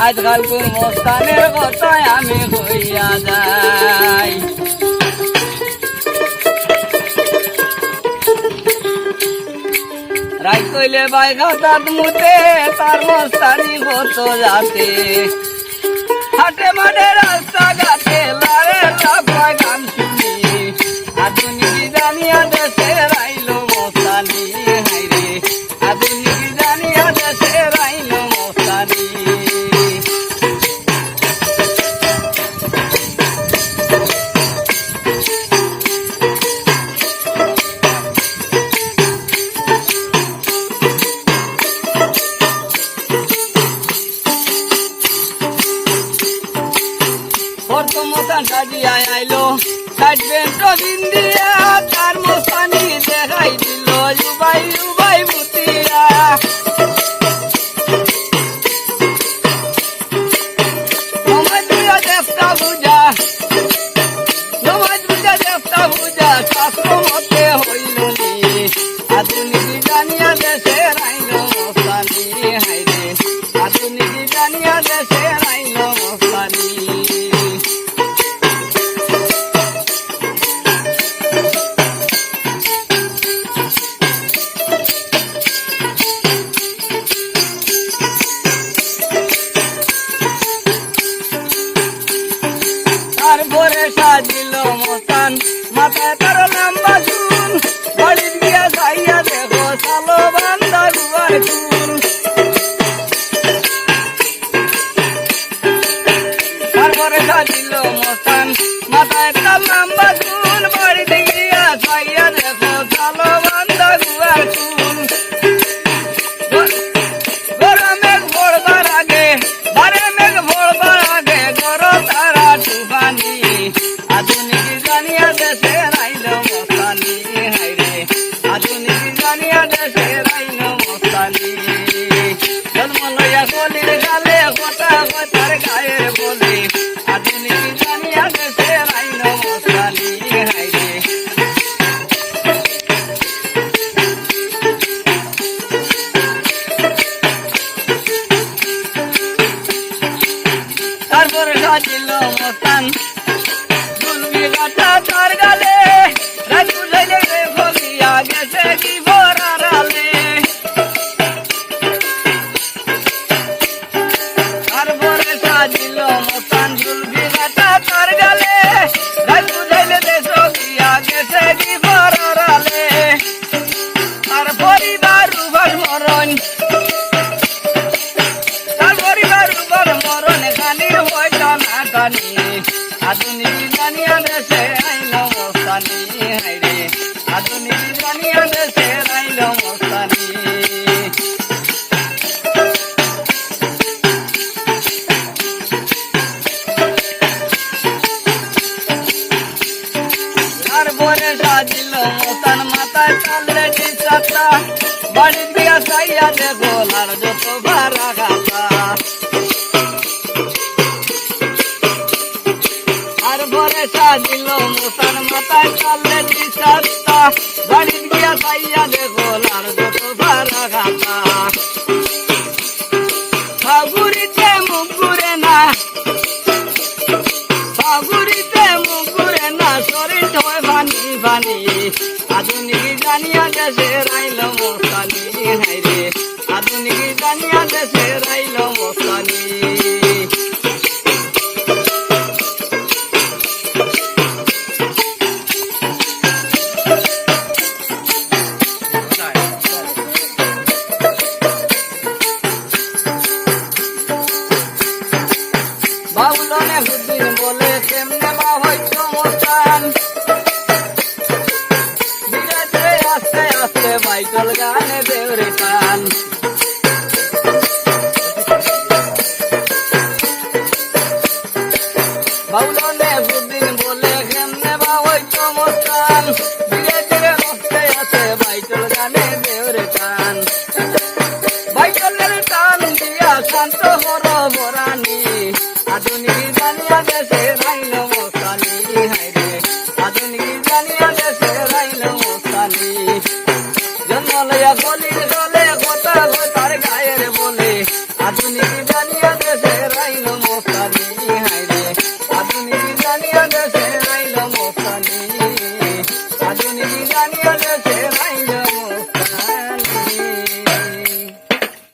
আজকাল কোন মস্তানের কথায় আমি হইয়া যাই। রাই কইলে বাই খাতাত মুতে তার মস্তানি কত যাতে হাটে মাঠে রাস্তা ঘাটে লারে লাফায় গান শুনি আধুনিক জানিয়া দেশে রাইলো মস্তানি হাইরে আধুনিক জানিয়া দেশে রাইলো মস্তানি। মস্তান সাজিয়া আইলো কাটবেন তো দিন দিয়া তার মস্তানি দেখাই দিল উবাই উবাই মুতিয়া নমাজ বুঝা দেবতা বুঝা নমাজ বুঝা দেবতা বুঝা শাস্ত্র মতে হইল নি আধুনিক জানিয়া দেশে রাইল মস্তানি হাইরে আধুনিক জানিয়া দেশে রাইল মস্তানি। তারপরে সাজিল মস্তান মাথায় তার লম্বা চুল বাড়ি দিয়া যাইয়া দেখো সালো বান্দা গুয়ার চুল। তারপরে সাজিল মস্তান মাথায় তার লম্বা চুল বাড়ি দিয়া যাইয়া দেখো সালো বান্দা গুয়ার চুল। গরমে ভোরবার আগে বারে মেঘ ভোরবার আগে গর তারা টুবানি আধুনিক জানিয়া দেশে রাইল মস্তানি হাইরে আধুনিক জানিয়া দেশে রাইল মস্তানি। জন্ম লইয়া কলির গালে কথা কথার গায়ের বলে আধুনিক জানিয়া দেশে রাইল মস্তানি হাইরে। তারপরে সাজিল মস্তান দুলবি গাটা তার গালে রাত বুঝাইলে ফলিয়া গেছে কি ভরালে। তারপরে সাজিল মস্তান দুলবি গাটা তার গালে রাত বুঝাইলে দেশ গিয়া গেছে কি ভরালে। তার পরিবার উভর মরণ তার পরিবার উভর মরণ খানির হয়তো না টানি আধুনিক জানিয়া দেশে আইল মস্তানি হাইরে আধুনিক জানিয়া দেশে আইল মস্তানি। তারপরে সাজিল মস্তান মাথায় চালরে ডিসাতা বাড়ি দিয়া যাইয়া দেখো লার যত ভাড়া খাতা। তারপরে সাজিল মস্তান মাথায় চালরে ডিসাতা বাড়ি দিয়া যাইয়া দেখো লার যত ভাড়া খাতা। ফাগুরিতে মুখ ঘুরে না ফাগুরিতে মুখ ঘুরে না শরীর হয় পানি পানি আধুনিক জানিয়া দেশে রাইল মস্তানি হাইরে আধুনিক জানিয়া দেশে রাইল মস্তানি। বাউল nek উদ্দিন বলে কেমনে বা হইতো মস্তান বিরাতে আস্তে আস্তে বাইকল গানে দেওরে টান। বাউল nek উদ্দিন বলে কেমনে বা হইতো মস্তান বিরাতে আস্তে আস্তে বাইকল গানে দেওরে টান। বাইকলের টান দিয়া শান্ত হর বরানি আধুনিক জানিয়া দেশে রাইল মস্তানি হাইরে আধুনিক জানিয়া দেশে রাইল মস্তানি। জন্ম লইয়া কলির গলে কথা কথার গায়ের বলে আধুনিক জানিয়া দেশে